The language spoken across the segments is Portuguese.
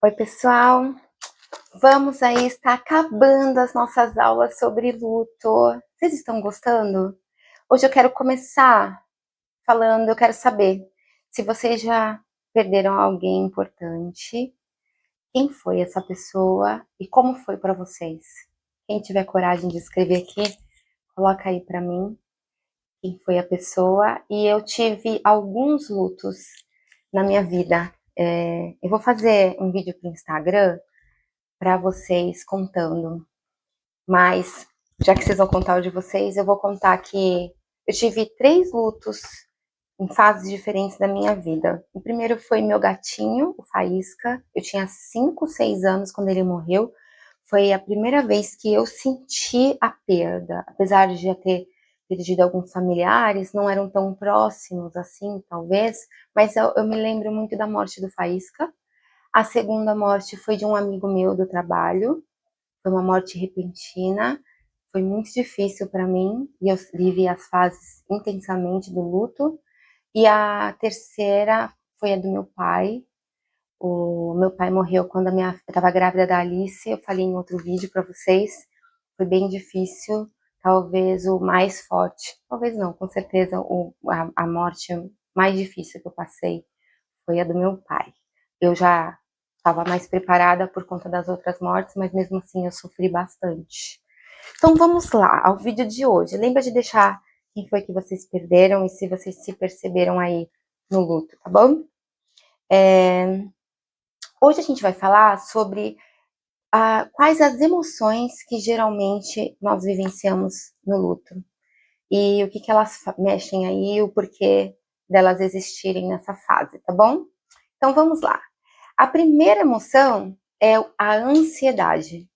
Oi, pessoal. Vamos aí, está acabando as nossas aulas sobre luto. Vocês estão gostando? Hoje eu quero começar falando, eu quero saber se vocês já perderam alguém importante, quem foi essa pessoa e como foi para vocês. Quem tiver coragem de escrever aqui, coloca aí para mim quem foi a pessoa. E eu tive alguns lutos na minha vida. Eu vou fazer um vídeo para o Instagram para vocês contando. Mas, já que vocês vão contar o de vocês, eu vou contar que eu tive 3 lutos em fases diferentes da minha vida. O primeiro foi meu gatinho, o Faísca. Eu tinha 5, 6 anos quando ele morreu. Foi a primeira vez que eu senti a perda. Apesar de já ter perdido alguns familiares, não eram tão próximos assim, talvez. Mas eu me lembro muito da morte do Faísca. A segunda morte foi de um amigo meu do trabalho. Foi uma morte repentina, foi muito difícil para mim, e eu vivi as fases intensamente do luto. E a terceira foi a do meu pai. O meu pai morreu quando eu estava grávida da Alice, eu falei em outro vídeo para vocês. Foi bem difícil, talvez o mais forte, talvez não, com certeza a morte mais difícil que eu passei foi a do meu pai. Eu já estava mais preparada por conta das outras mortes, mas mesmo assim eu sofri bastante. Então vamos lá, ao vídeo de hoje. Lembra de deixar quem foi que vocês perderam e se vocês se perceberam aí no luto, tá bom? Hoje a gente vai falar sobre quais as emoções que geralmente nós vivenciamos no luto. E o que elas mexem aí, o porquê delas existirem nessa fase, tá bom? Então vamos lá. A primeira emoção é a ansiedade.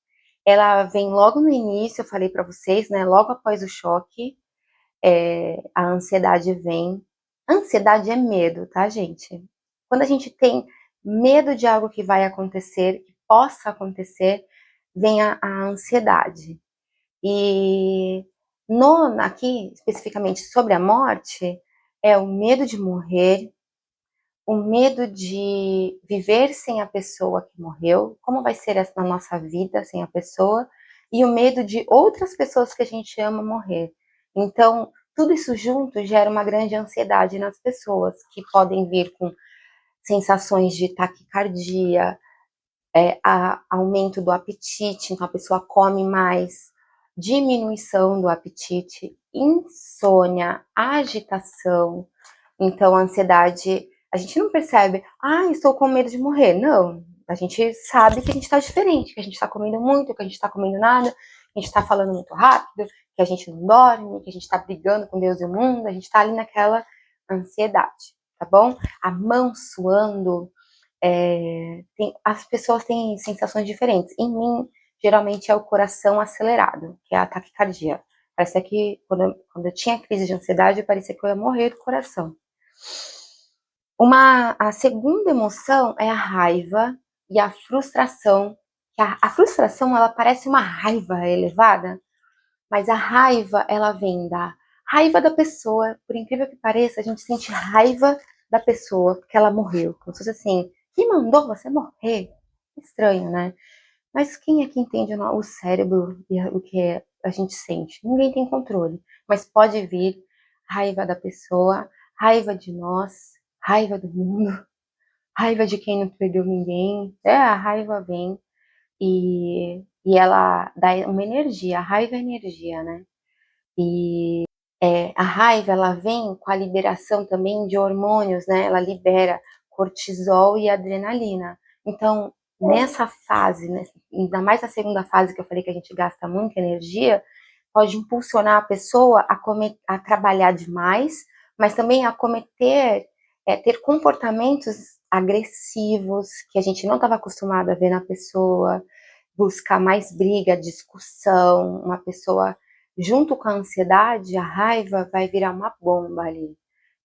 Ela vem logo no início, eu falei para vocês, né? Logo após o choque, a ansiedade vem. Ansiedade é medo, tá, gente? Quando a gente tem medo de algo que vai acontecer, que possa acontecer, vem a ansiedade. E aqui, especificamente sobre a morte, é o medo de morrer, o medo de viver sem a pessoa que morreu, como vai ser na nossa vida sem a pessoa, e o medo de outras pessoas que a gente ama morrer. Então, tudo isso junto gera uma grande ansiedade nas pessoas, que podem vir com sensações de taquicardia, aumento do apetite, então a pessoa come mais, diminuição do apetite, insônia, agitação. Então, a ansiedade, a gente não percebe, estou com medo de morrer. Não, a gente sabe que a gente está diferente, que a gente está comendo muito, que a gente está comendo nada, que a gente está falando muito rápido, que a gente não dorme, que a gente está brigando com Deus e o mundo, a gente está ali naquela ansiedade, tá bom? A mão suando, as pessoas têm sensações diferentes. Em mim, geralmente é o coração acelerado, que é a taquicardia. Parece que quando eu tinha crise de ansiedade, parecia que eu ia morrer do coração. A segunda emoção é a raiva e a frustração. A frustração, ela parece uma raiva elevada, mas a raiva, ela vem da raiva da pessoa. Por incrível que pareça, a gente sente raiva da pessoa, porque ela morreu. Como se fosse assim, quem mandou você morrer? Estranho, né? Mas quem é que entende o cérebro e o que a gente sente? Ninguém tem controle. Mas pode vir raiva da pessoa, raiva de nós, raiva do mundo, raiva de quem não perdeu ninguém. A raiva vem e ela dá uma energia. A raiva é energia, né? E a raiva, ela vem com a liberação também de hormônios, né? Ela libera cortisol e adrenalina. Então, nessa fase, né, ainda mais na segunda fase que eu falei que a gente gasta muita energia, pode impulsionar a pessoa a trabalhar demais, mas também a ter comportamentos agressivos que a gente não estava acostumado a ver na pessoa, buscar mais briga, discussão, uma pessoa junto com a ansiedade, a raiva vai virar uma bomba ali.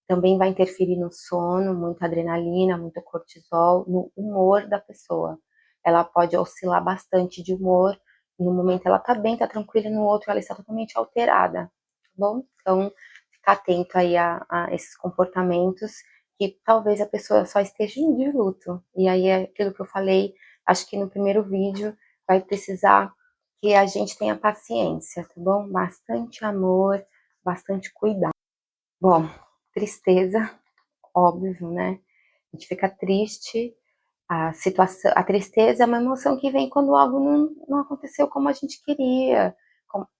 Também vai interferir no sono, muita adrenalina, muito cortisol, no humor da pessoa. Ela pode oscilar bastante de humor. No momento ela tá bem, tá tranquila, no outro ela está totalmente alterada, tá bom? Então, ficar atento aí a esses comportamentos que talvez a pessoa só esteja de luto. E aí é aquilo que eu falei acho que no primeiro vídeo vai precisar que a gente tenha paciência, tá bom? Bastante amor, bastante cuidado. Bom, tristeza, óbvio, né? A gente fica triste, a situação, a tristeza é uma emoção que vem quando algo não aconteceu como a gente queria,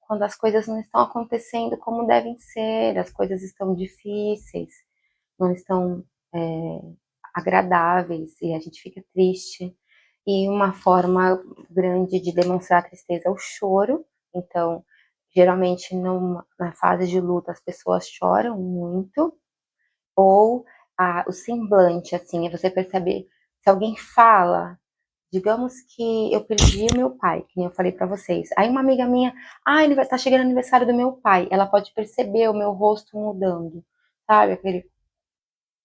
quando as coisas não estão acontecendo como devem ser, as coisas estão difíceis, não estão agradáveis e a gente fica triste. E uma forma grande de demonstrar tristeza é o choro. Então, geralmente na fase de luto as pessoas choram muito, ou o semblante, assim, é você perceber se alguém fala, digamos que eu perdi o meu pai, que nem eu falei pra vocês. Aí uma amiga minha, ele tá chegando o aniversário do meu pai. Ela pode perceber o meu rosto mudando, sabe? Aquele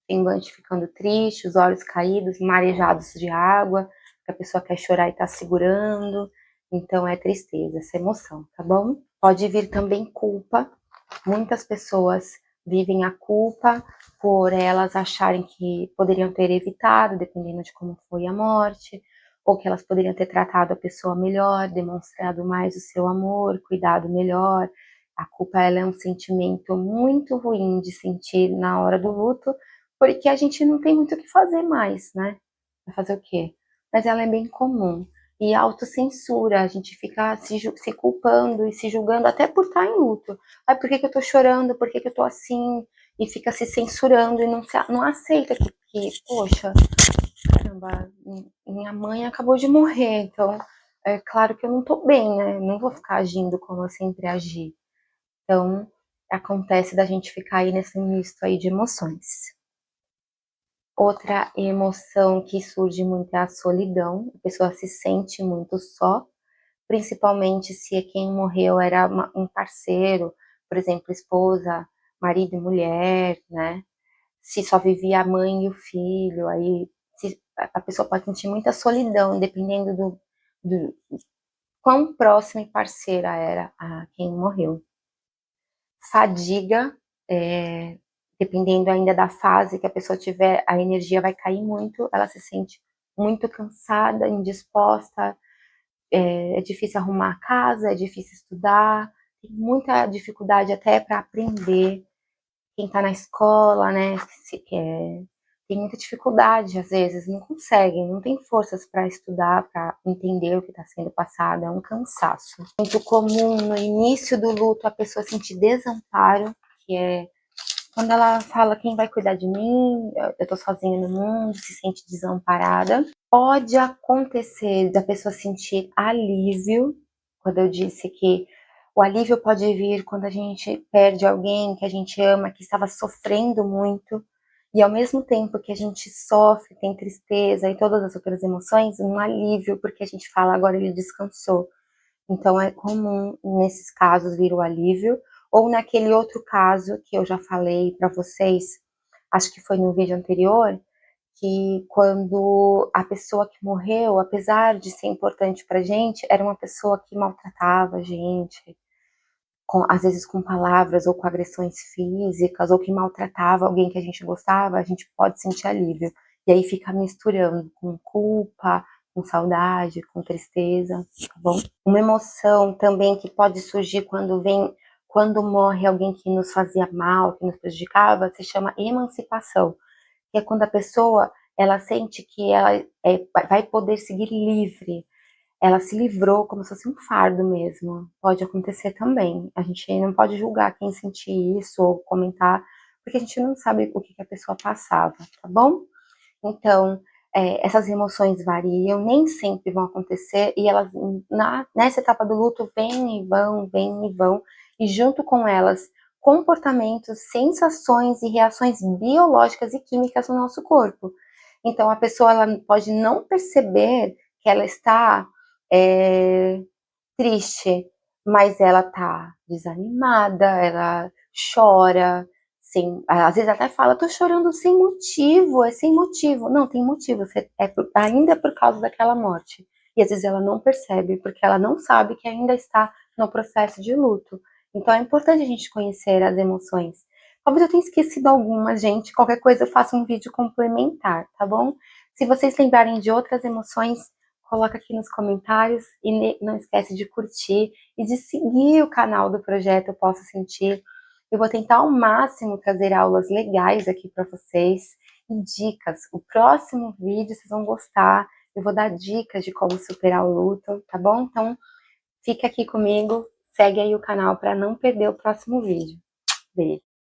semblante ficando triste, os olhos caídos, marejados de água, que a pessoa quer chorar e tá segurando. Então é tristeza, essa emoção, tá bom? Pode vir também culpa. Muitas pessoas vivem a culpa por elas acharem que poderiam ter evitado, dependendo de como foi a morte, ou que elas poderiam ter tratado a pessoa melhor, demonstrado mais o seu amor, cuidado melhor. A culpa, ela é um sentimento muito ruim de sentir na hora do luto, porque a gente não tem muito o que fazer mais, né? Vai fazer o quê? Mas ela é bem comum. E autocensura, a gente fica se culpando e se julgando até por estar em luto. Ai, por que que eu tô chorando? Por que que eu tô assim? E fica se censurando e não aceita que, poxa, caramba, minha mãe acabou de morrer, então é claro que eu não tô bem, né? Não vou ficar agindo como eu sempre agi. Então, acontece da gente ficar aí nesse misto aí de emoções. Outra emoção que surge muito é a solidão. A pessoa se sente muito só, principalmente se quem morreu era um parceiro, por exemplo, esposa, marido e mulher, né? Se só vivia a mãe e o filho, aí a pessoa pode sentir muita solidão, dependendo do quão próxima e parceira era a quem morreu. Fadiga, dependendo ainda da fase que a pessoa tiver, a energia vai cair muito, ela se sente muito cansada, indisposta, é difícil arrumar a casa, é difícil estudar, tem muita dificuldade até para aprender. Quem está na escola, né, tem muita dificuldade às vezes, não consegue, não tem forças para estudar, para entender o que está sendo passado, é um cansaço. Muito comum no início do luto a pessoa sentir desamparo, que é quando ela fala quem vai cuidar de mim, eu tô sozinha no mundo, se sente desamparada. Pode acontecer da pessoa sentir alívio, quando eu disse que o alívio pode vir quando a gente perde alguém que a gente ama, que estava sofrendo muito, e ao mesmo tempo que a gente sofre, tem tristeza e todas as outras emoções, um alívio, porque a gente fala agora ele descansou. Então é comum nesses casos vir o alívio, ou naquele outro caso que eu já falei para vocês, acho que foi no vídeo anterior, que quando a pessoa que morreu, apesar de ser importante pra gente, era uma pessoa que maltratava a gente, às vezes com palavras ou com agressões físicas, ou que maltratava alguém que a gente gostava, a gente pode sentir alívio. E aí fica misturando com culpa, com saudade, com tristeza, tá bom? Uma emoção também que pode surgir quando morre alguém que nos fazia mal, que nos prejudicava, se chama emancipação, que é quando a pessoa, ela sente que ela vai poder seguir livre, ela se livrou como se fosse um fardo mesmo. Pode acontecer também. A gente não pode julgar quem sentir isso ou comentar, porque a gente não sabe o que a pessoa passava, tá bom? Então, essas emoções variam, nem sempre vão acontecer, e elas, nessa etapa do luto, vêm e vão, e junto com elas, comportamentos, sensações e reações biológicas e químicas no nosso corpo. Então, a pessoa ela pode não perceber que ela está triste, mas ela tá desanimada, ela chora, às vezes até fala, tô chorando sem motivo, é sem motivo. Não, tem motivo, ainda é por causa daquela morte. E às vezes ela não percebe, porque ela não sabe que ainda está no processo de luto. Então é importante a gente conhecer as emoções. Talvez eu tenha esquecido algumas, gente. Qualquer coisa eu faço um vídeo complementar, tá bom? Se vocês lembrarem de outras emoções, coloca aqui nos comentários e não esquece de curtir e de seguir o canal do Projeto Eu Posso Sentir. Eu vou tentar ao máximo trazer aulas legais aqui para vocês e dicas. O próximo vídeo vocês vão gostar. Eu vou dar dicas de como superar o luto, tá bom? Então, fica aqui comigo, segue aí o canal para não perder o próximo vídeo. Beijo!